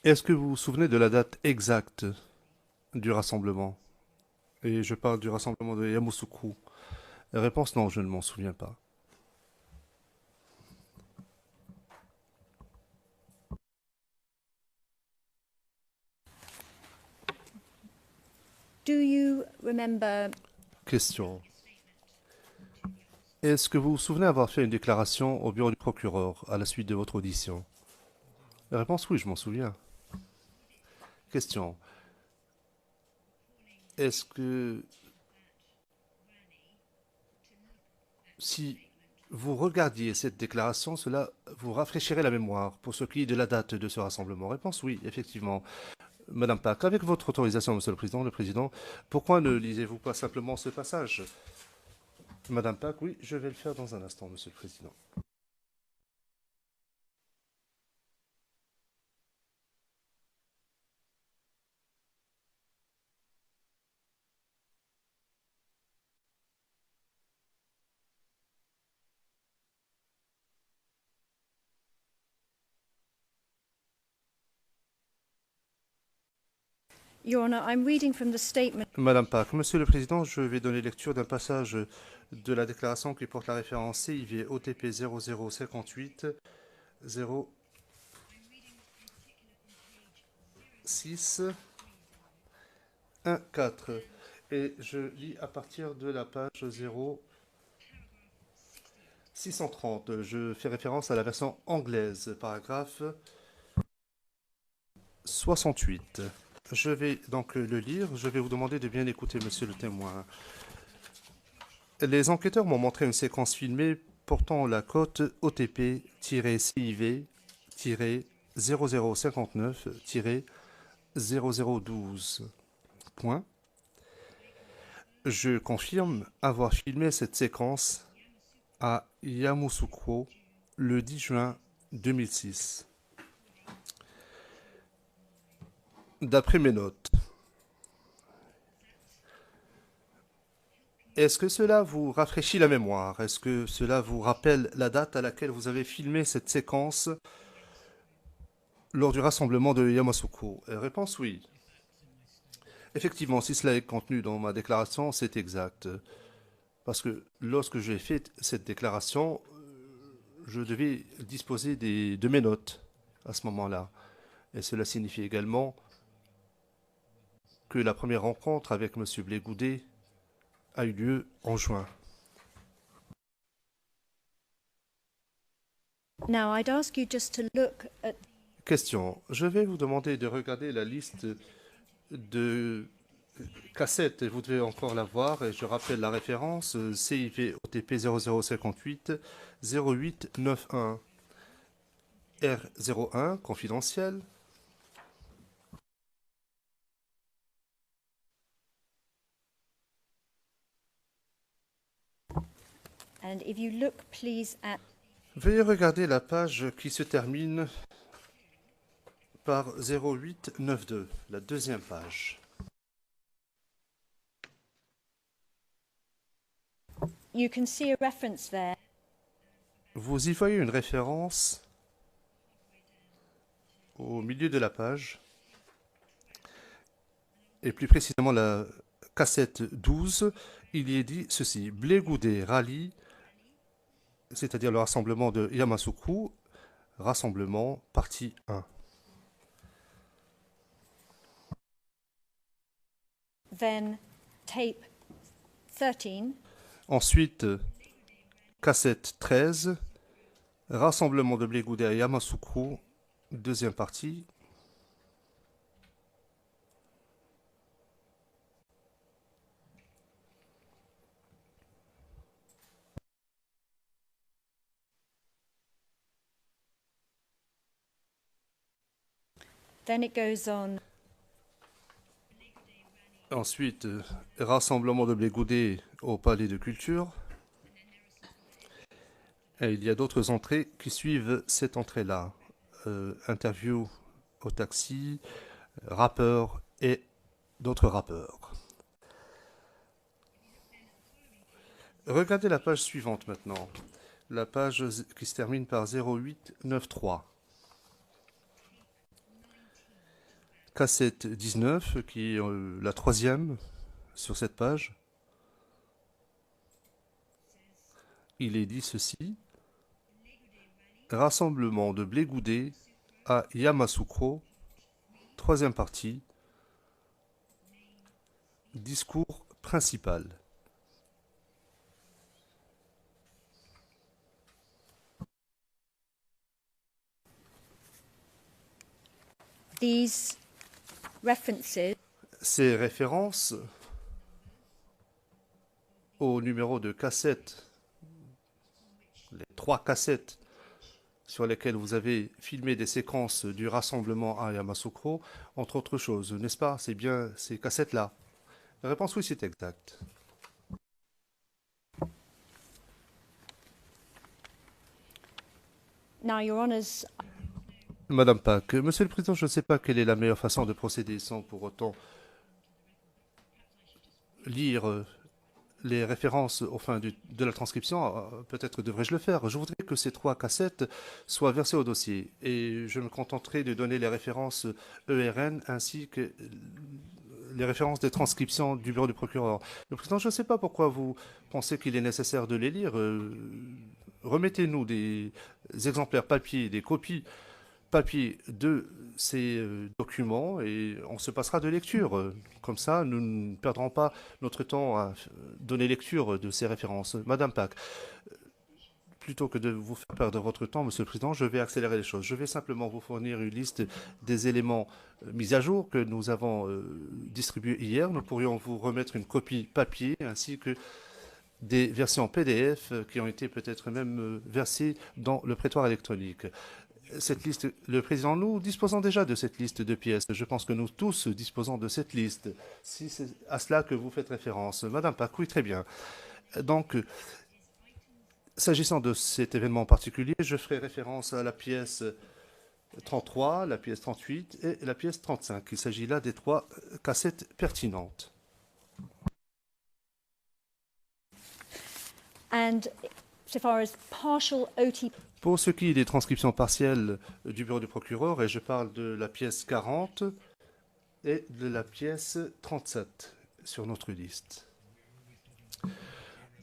Est-ce que vous vous souvenez de la date exacte du rassemblement? Et je parle du rassemblement de Yamoussoukro. Réponse non, je ne m'en souviens pas. Do you remember? Question. Est-ce que vous vous souvenez avoir fait une déclaration au bureau du procureur à la suite de votre audition? Réponse oui, je m'en souviens. Question. Est-ce que si vous regardiez cette déclaration, cela vous rafraîchirait la mémoire pour ce qui est de la date de ce rassemblement? Réponse oui, effectivement. Madame Pack, avec votre autorisation, Monsieur le Président, pourquoi ne lisez-vous pas simplement ce passage? Madame Pack, oui, je vais le faire dans un instant, Monsieur le Président. Your Honour, I'm reading from the statement. Madame Pack, Monsieur le Président, je vais donner lecture d'un passage de la déclaration qui porte la référence CIV OTP 0058 06 14. Et je lis à partir de la page 0630. Je fais référence à la version anglaise, paragraphe 68. Je vais donc le lire. Je vais vous demander de bien écouter, monsieur le témoin. Les enquêteurs m'ont montré une séquence filmée portant la cote OTP-CIV-0059-0012. Point. Je confirme avoir filmé cette séquence à Yamoussoukro le 10 juin 2006. D'après mes notes, est-ce que cela vous rafraîchit la mémoire? Est-ce que cela vous rappelle la date à laquelle vous avez filmé cette séquence lors du rassemblement de Yamoussoukro? Réponse oui. Effectivement, si cela est contenu dans ma déclaration, c'est exact. Parce que lorsque j'ai fait cette déclaration, je devais disposer de mes notes à ce moment-là. Et cela signifie également que la première rencontre avec M. Blégoudet a eu lieu en juin. Now, I'd ask you just to look at. Question. Je vais vous demander de regarder la liste de cassettes. Vous devez encore la voir. Et je rappelle la référence CIV OTP 0058 0891 R01 confidentiel. And if you look, please, at. Veuillez regarder la page qui se termine par 0892, la deuxième page. You can see a reference there. Vous y voyez une référence au milieu de la page, et plus précisément la cassette 12, il y est dit ceci: Blégoudet rallye, c'est-à-dire le rassemblement de Yamoussoukro, rassemblement partie 1. Then, tape 13. Ensuite, cassette 13, rassemblement de Blégoudet à Yamoussoukro, deuxième partie. Then it goes on. Ensuite, rassemblement de Blégoudet au Palais de Culture. Et il y a d'autres entrées qui suivent cette entrée-là. Interview au taxi, rappeur et d'autres rappeurs. Regardez la page suivante maintenant. La page qui se termine par 0893. cassette 19, qui est la troisième sur cette page. Il est dit ceci. Rassemblement de blé goudé à Yamoussoukro, troisième partie. Discours principal. These references Ces références au numéro de cassette, les 3 cassettes sur lesquelles vous avez filmé des séquences du rassemblement à Yamoussoukro, entre autres choses, n'est-ce pas? C'est bien ces cassettes-là. La réponse oui, c'est exact. Now, Your Honours, Madame Pack, Monsieur le Président, je ne sais pas quelle est la meilleure façon de procéder sans pour autant lire les références au fin de la transcription. Peut-être devrais-je le faire. Je voudrais que ces 3 cassettes soient versées au dossier et je me contenterai de donner les références ERN ainsi que les références des transcriptions du bureau du procureur. Le Président, je ne sais pas pourquoi vous pensez qu'il est nécessaire de les lire. Remettez-nous des exemplaires papier, des copies papier de ces documents et on se passera de lecture. Comme ça, nous ne perdrons pas notre temps à donner lecture de ces références. Madame Pack, plutôt que de vous faire perdre votre temps, Monsieur le Président, je vais accélérer les choses. Je vais simplement vous fournir une liste des éléments mis à jour que nous avons distribués hier. Nous pourrions vous remettre une copie papier ainsi que des versions PDF qui ont été peut-être même versées dans le prétoire électronique. Cette liste, le président, nous disposons déjà de cette liste de pièces. Je pense que nous tous disposons de cette liste. Si c'est à cela que vous faites référence. Madame Pack, oui, très bien. Donc, s'agissant de cet événement en particulier, je ferai référence à la pièce 33, la pièce 38 et la pièce 35. Il s'agit là des 3 cassettes pertinentes. and so far as partial OTP, Pour ce qui est des transcriptions partielles du bureau du procureur, et je parle de la pièce 40 et de la pièce 37 sur notre liste.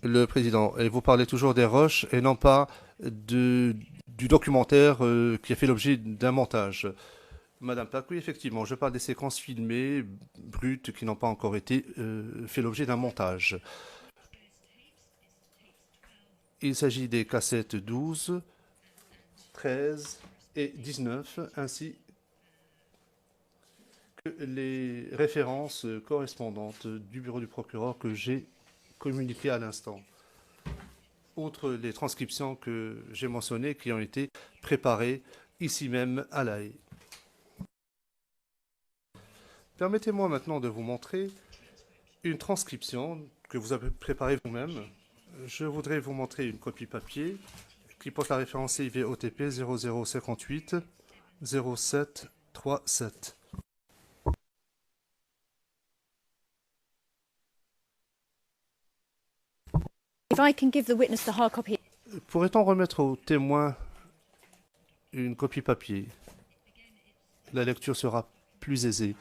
Le président, et vous parlez toujours des rushs et non pas du documentaire qui a fait l'objet d'un montage. Madame Pack, oui, effectivement, je parle des séquences filmées, brutes, qui n'ont pas encore été fait l'objet d'un montage. Il s'agit des cassettes 12, 13 et 19, ainsi que les références correspondantes du bureau du procureur que j'ai communiquées à l'instant. Outre les transcriptions que j'ai mentionnées qui ont été préparées ici même à La Haye. Permettez-moi maintenant de vous montrer une transcription que vous avez préparée vous-même. Je voudrais vous montrer une copie papier qui porte la référence CIV OTP 0058 0737. if I can give the witness the hard copy, Pourrait-on remettre au témoin une copie papier? La lecture sera plus aisée.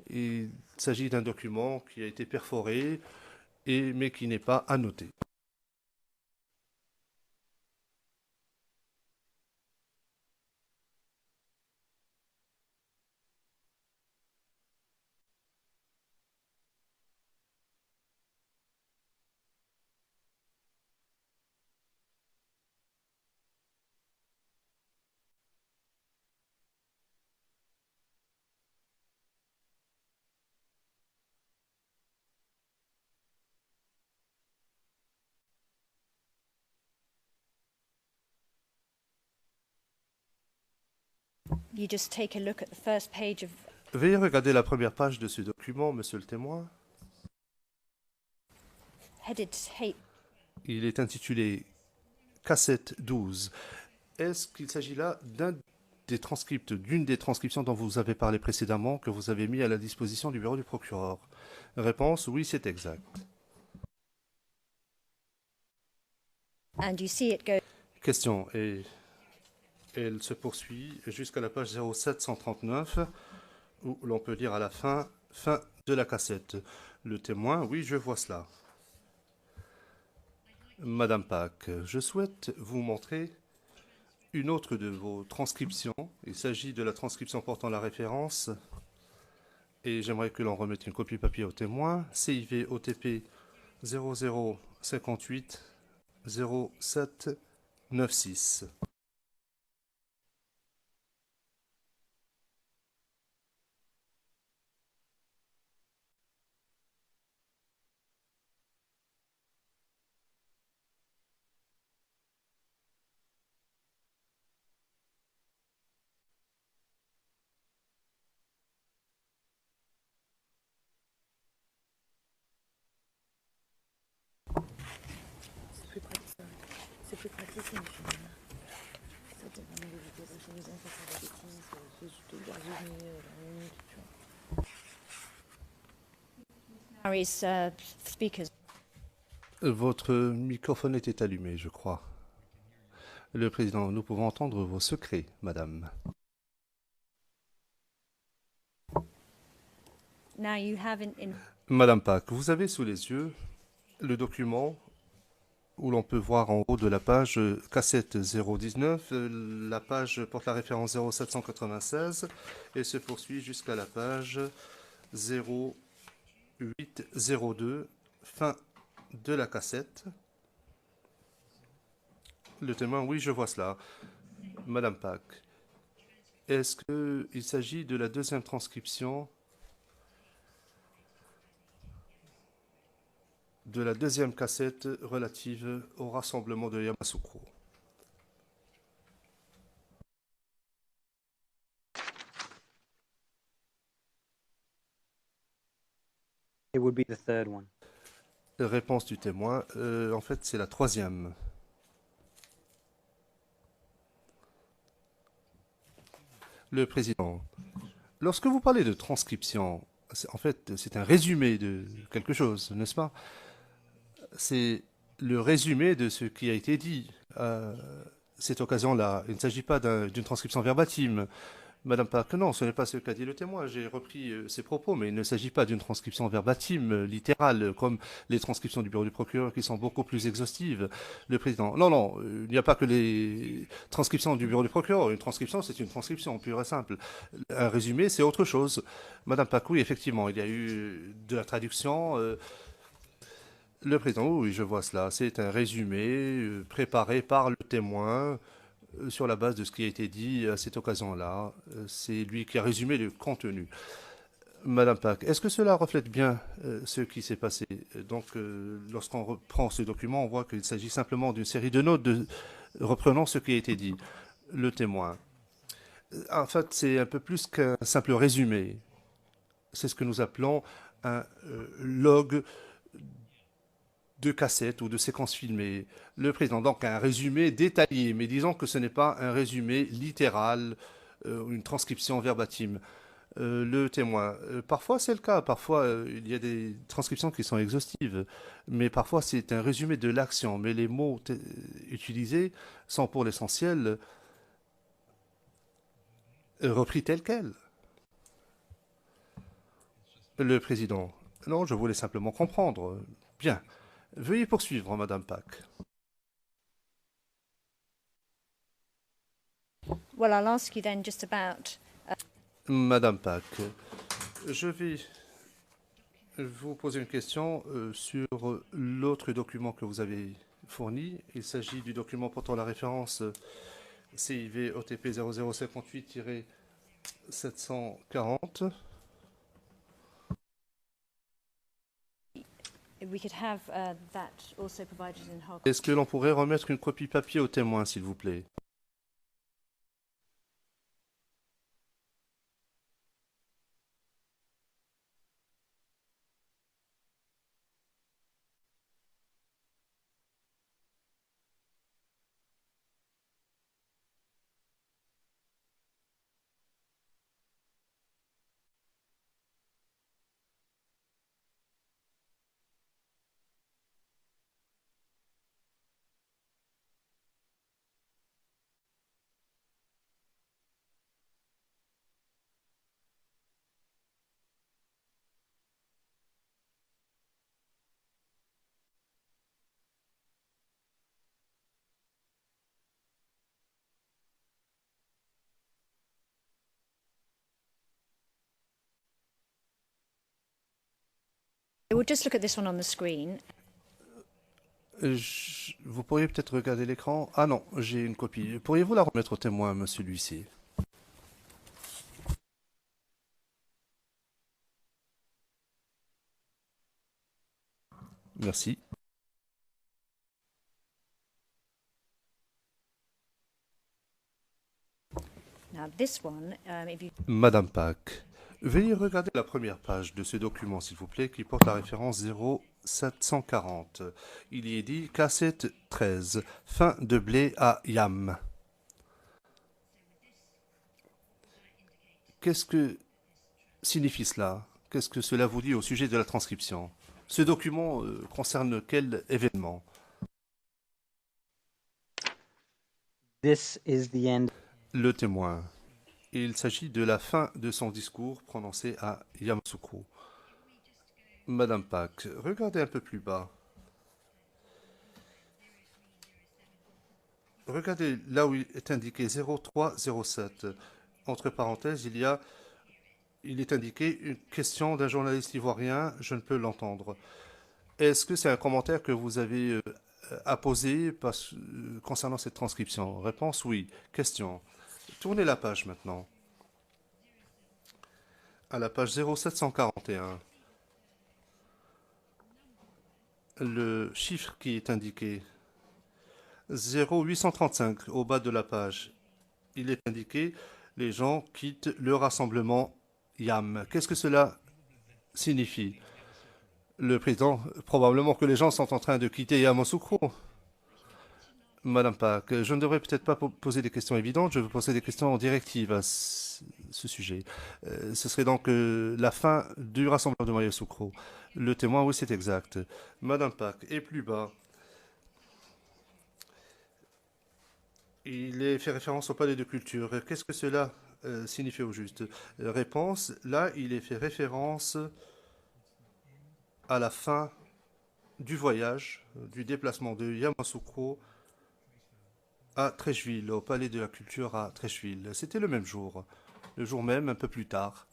Il s'agit d'un document qui a été perforé, mais qui n'est pas annoté. you just take a look at the first page of Veuillez regarder la première page de ce document, monsieur le témoin. headed tape. Il est intitulé Cassette 12. Est-ce qu'il s'agit là d'une des transcriptions dont vous avez parlé précédemment, que vous avez mis à la disposition du bureau du procureur? Réponse, oui, c'est exact. And you see it go Question, et elle se poursuit jusqu'à la page 0739. où l'on peut lire à la fin de la cassette. Le témoin, oui, je vois cela. Madame Pack, je souhaite vous montrer une autre de vos transcriptions. Il s'agit de la transcription portant la référence et j'aimerais que l'on remette une copie papier au témoin. CIV OTP 0058 0796. C'est plus pratique, monsieur. Ça te permet d'éviter d'acheter des infos sur la bêtise, de garder une minute, tu vois. Harry's speakers. Votre microphone était allumé, je crois. Le président, nous pouvons entendre vos secrets, madame. Now you have in Madame Pack, vous avez sous les yeux le document où l'on peut voir en haut de la page cassette 019, la page porte la référence 0796 et se poursuit jusqu'à la page 0802, fin de la cassette. Le témoin, oui, je vois cela. Madame Pack, est-ce qu'il s'agit de la deuxième transcription de la deuxième cassette relative au rassemblement de Yamoussoukro? It would be the third one. Réponse du témoin, en fait c'est la troisième. Le président, lorsque vous parlez de transcription, en fait c'est un résumé de quelque chose, n'est-ce pas? C'est le résumé de ce qui a été dit à cette occasion-là. Il ne s'agit pas d'une transcription verbatim. Madame Park, non, ce n'est pas ce qu'a dit le témoin. J'ai repris ses propos, mais il ne s'agit pas d'une transcription verbatim, littérale, comme les transcriptions du bureau du procureur qui sont beaucoup plus exhaustives. Le président, non, non, il n'y a pas que les transcriptions du bureau du procureur. Une transcription, c'est une transcription pure et simple. Un résumé, c'est autre chose. Madame Park, oui, effectivement, il y a eu de la traduction. Le président, oui, je vois cela. C'est un résumé préparé par le témoin sur la base de ce qui a été dit à cette occasion-là. C'est lui qui a résumé le contenu. Madame Pack, est-ce que cela reflète bien ce qui s'est passé? Donc, lorsqu'on reprend ce document, on voit qu'il s'agit simplement d'une série de notes reprenant ce qui a été dit. Le témoin. En fait, c'est un peu plus qu'un simple résumé. C'est ce que nous appelons un log de cassettes ou de séquences filmées. Le président, donc un résumé détaillé, mais disons que ce n'est pas un résumé littéral, une transcription verbatim. Le témoin, parfois c'est le cas, parfois il y a des transcriptions qui sont exhaustives, mais parfois c'est un résumé de l'action, mais les mots utilisés sont pour l'essentiel repris tels quels. Le président, non, je voulais simplement comprendre. Bien. Veuillez poursuivre, Madame Pack. well, I'll ask you then just about Madame Pack, je vais vous poser une question sur l'autre document que vous avez fourni. Il s'agit du document portant la référence CIV OTP 0058-740. we could have that also provided in hard Est-ce que l'on pourrait remettre une copie papier au témoin, s'il vous plaît? we'll just look at this one on the screen. Vous pourriez peut-être regarder l'écran. Ah non, j'ai une copie. Pourriez-vous la remettre au témoin, monsieur l'huissier? Merci. Now this one, if you Madame Pack, veuillez regarder la première page de ce document, s'il vous plaît, qui porte la référence 0740. Il y est dit cassette 13, fin de blé à Yam. Qu'est-ce que signifie cela? Qu'est-ce que cela vous dit au sujet de la transcription? Ce document concerne quel événement? This is the end. Le témoin. Il s'agit de la fin de son discours prononcé à Yamoussoukro. Madame Pack, regardez un peu plus bas. Regardez là où il est indiqué 0307. Entre parenthèses, il est indiqué une question d'un journaliste ivoirien, je ne peux l'entendre. Est-ce que c'est un commentaire que vous avez apposé concernant cette transcription? Réponse oui. Question. Tournez la page maintenant. À la page 0741. Le chiffre qui est indiqué. 0835 au bas de la page. Il est indiqué les gens quittent le rassemblement YAM. Qu'est-ce que cela signifie? Le président, probablement que les gens sont en train de quitter Yamoussoukro. Madame Pack, je ne devrais peut-être pas poser des questions évidentes, je vais poser des questions directives à ce sujet. Ce serait donc la fin du rassemblement de Yamoussoukro. Le témoin, oui, c'est exact. Madame Pack, et plus bas, il est fait référence au palais de culture. Qu'est-ce que cela signifie au juste? Réponse, là, il est fait référence à la fin du voyage, du déplacement de Yamoussoukro à Trècheville, au palais de la culture à Trècheville. C'était le même jour, le jour même, un peu plus tard.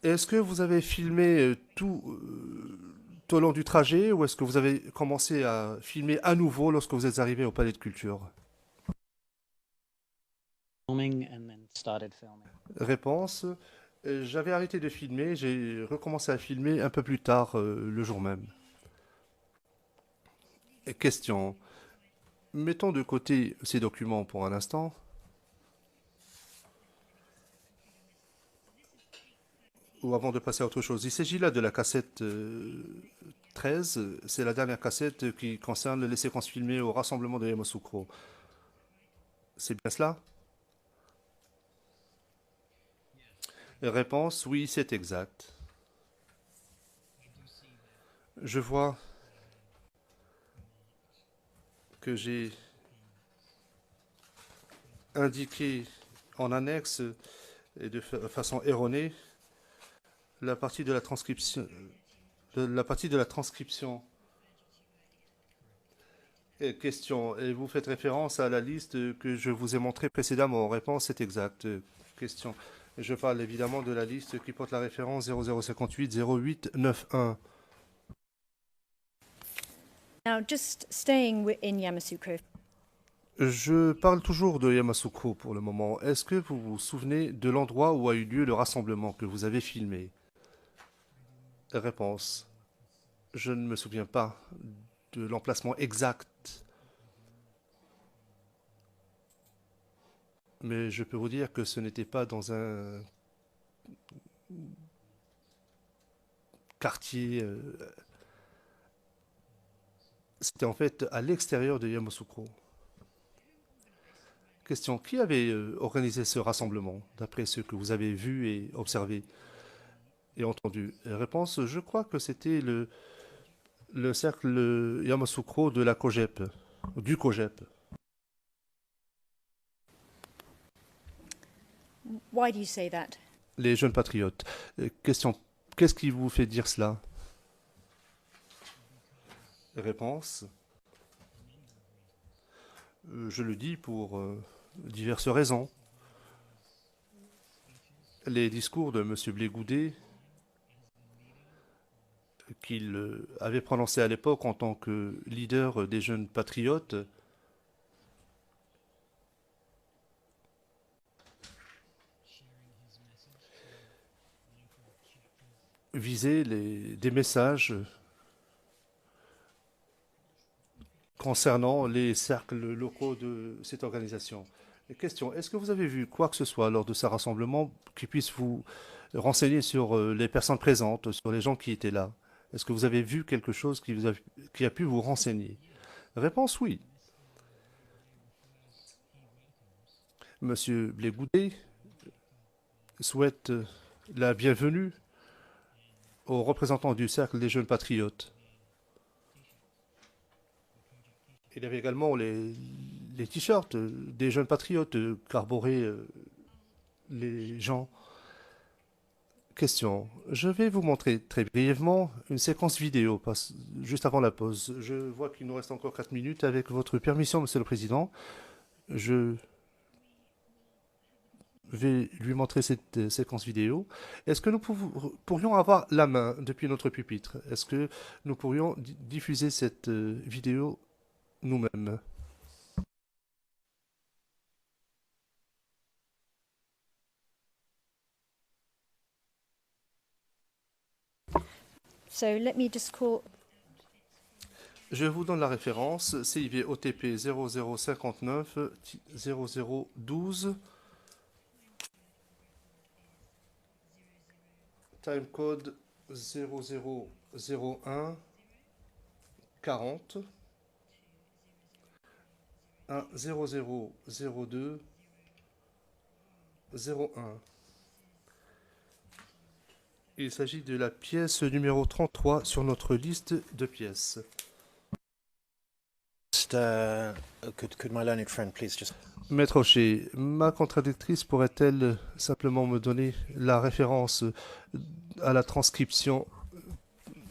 Est-ce que vous avez filmé tout au long du trajet ou est-ce que vous avez commencé à filmer à nouveau lorsque vous êtes arrivé au palais de culture? Filming and then started filming. Réponse, j'avais arrêté de filmer, j'ai recommencé à filmer un peu plus tard le jour même. Et question, mettons de côté ces documents pour un instant. Ou avant de passer à autre chose. Il s'agit là de la cassette 13. C'est la dernière cassette qui concerne les séquences filmées au rassemblement de Yamoussoukro. C'est bien cela? Réponse, oui, c'est exact. Je vois que j'ai indiqué en annexe et de façon erronée la partie de la transcription. Question. Et vous faites référence à la liste que je vous ai montrée précédemment. Réponse, c'est exact. Question. Je parle évidemment de la liste qui porte la référence 0058 0891. now just staying in Yamoussoukro. Je parle toujours de Yamoussoukro pour le moment. Est-ce que vous vous souvenez de l'endroit où a eu lieu le rassemblement que vous avez filmé? Réponse. Je ne me souviens pas de l'emplacement exact. Mais je peux vous dire que ce n'était pas dans un quartier. C'était en fait à l'extérieur de Yamoussoukro. Question. Qui avait organisé ce rassemblement, d'après ce que vous avez vu et observé et entendu? Réponse. Je crois que c'était le cercle Yamoussoukro de la COGEP, du COGEP. Why do you say that? Les jeunes patriotes. Question. Qu'est-ce qui vous fait dire cela? Réponse. Je le dis pour diverses raisons. Les discours de M. Blégoudet qu'il avait prononcées à l'époque en tant que leader des jeunes patriotes visaient des messages concernant les cercles locaux de cette organisation. Et question, est-ce que vous avez vu quoi que ce soit lors de ce rassemblement qui puisse vous renseigner sur les personnes présentes, sur les gens qui étaient là? Est-ce que vous avez vu quelque chose qui a pu vous renseigner? Réponse oui. Monsieur Blégoudet souhaite la bienvenue aux représentants du Cercle des jeunes patriotes. Il y avait également les t-shirts des jeunes patriotes qu'arboraient les gens. Question. Je vais vous montrer très brièvement une séquence vidéo juste avant la pause. Je vois qu'il nous reste encore 4 minutes. Avec votre permission, Monsieur le Président, je vais lui montrer cette séquence vidéo. Est-ce que nous pourrions avoir la main depuis notre pupitre? Est-ce que nous pourrions diffuser cette vidéo nous-mêmes? So let me just call. Je vous donne la référence CIV OTP 0059 0012 timecode 0001 40 0002 01. Il s'agit de la pièce numéro 33 sur notre liste de pièces. Could my learned friend please just... Maître Rocher, ma contradictrice pourrait-elle simplement me donner la référence à la transcription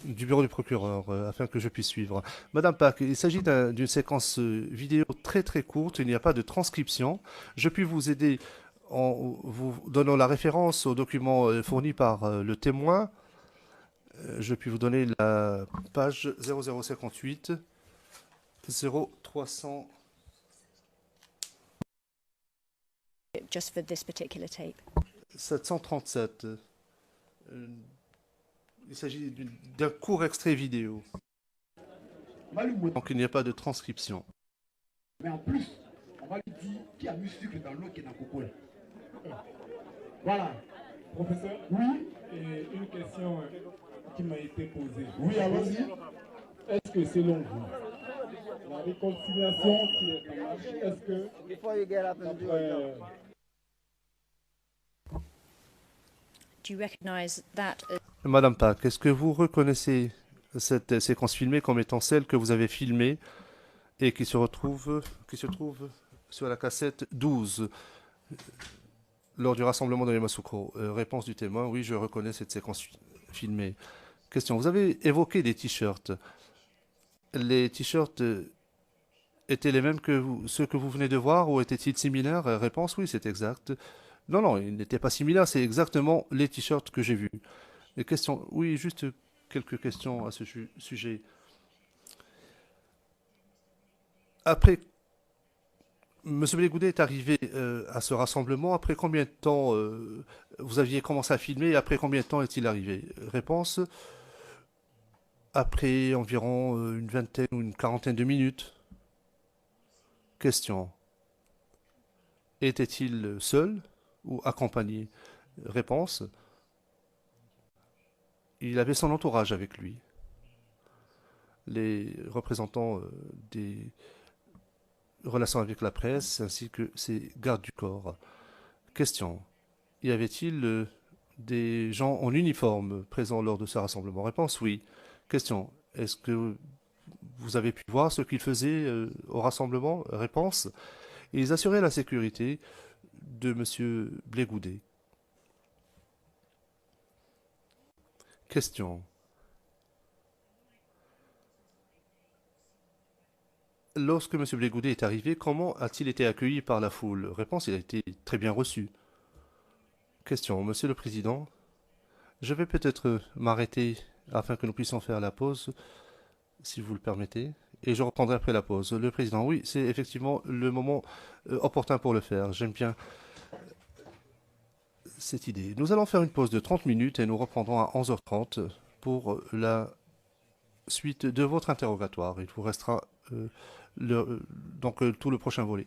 du bureau du procureur afin que je puisse suivre? Madame Pack, il s'agit d'une séquence vidéo très très courte, il n'y a pas de transcription. Je puis vous aider en vous donnant la référence au document fourni par le témoin. Je puis vous donner la page 0058 0300. Just for this particular tape. 737. Il s'agit d'un court extrait vidéo. Donc il n'y a pas de transcription. Mais en plus, on va lui dire qu'il y a du sucre dans l'eau qui est dans le coco. Voilà. Professeur, Oui, et une question qui m'a été posée. oui, allons-y. Est-ce que selon vous, la réconciliation qui est en marche, est-ce que Do you recognize that as Madame Pack, est-ce que vous reconnaissez cette séquence filmée comme étant celle que vous avez filmée et qui se trouve sur la cassette 12 lors du rassemblement de Yamoussoukro? Réponse du témoin, oui, je reconnais cette séquence filmée. Question, vous avez évoqué des t-shirts. Les t-shirts étaient les mêmes que ceux que vous venez de voir ou étaient-ils similaires? Réponse, oui, c'est exact. Non, non, ils n'étaient pas similaires, c'est exactement les t-shirts que j'ai vus. Les questions, oui, juste quelques questions à ce sujet. Après, M. Blégoudet est arrivé à ce rassemblement. Après combien de temps vous aviez commencé à filmer et après combien de temps est-il arrivé? Réponse, après environ une vingtaine ou une quarantaine de minutes. Question, était-il seul ou accompagné? Réponse, il avait son entourage avec lui. Les représentants des relations avec la presse ainsi que ses gardes du corps. Question, y avait-il des gens en uniforme présents lors de ce rassemblement? Réponse, oui. Question, est-ce que vous avez pu voir ce qu'ils faisaient au rassemblement? Réponse, ils assuraient la sécurité de M. Blégoudet. Question. Lorsque M. Blégoudet est arrivé, comment a-t-il été accueilli par la foule? Réponse, il a été très bien reçu. Question. Monsieur le Président, je vais peut-être m'arrêter afin que nous puissions faire la pause, si vous le permettez. Et je reprendrai après la pause. Le président, oui, c'est effectivement le moment opportun pour le faire. J'aime bien cette idée. Nous allons faire une pause de 30 minutes et nous reprendrons à 11h30 pour la suite de votre interrogatoire. Il vous restera donc tout le prochain volet.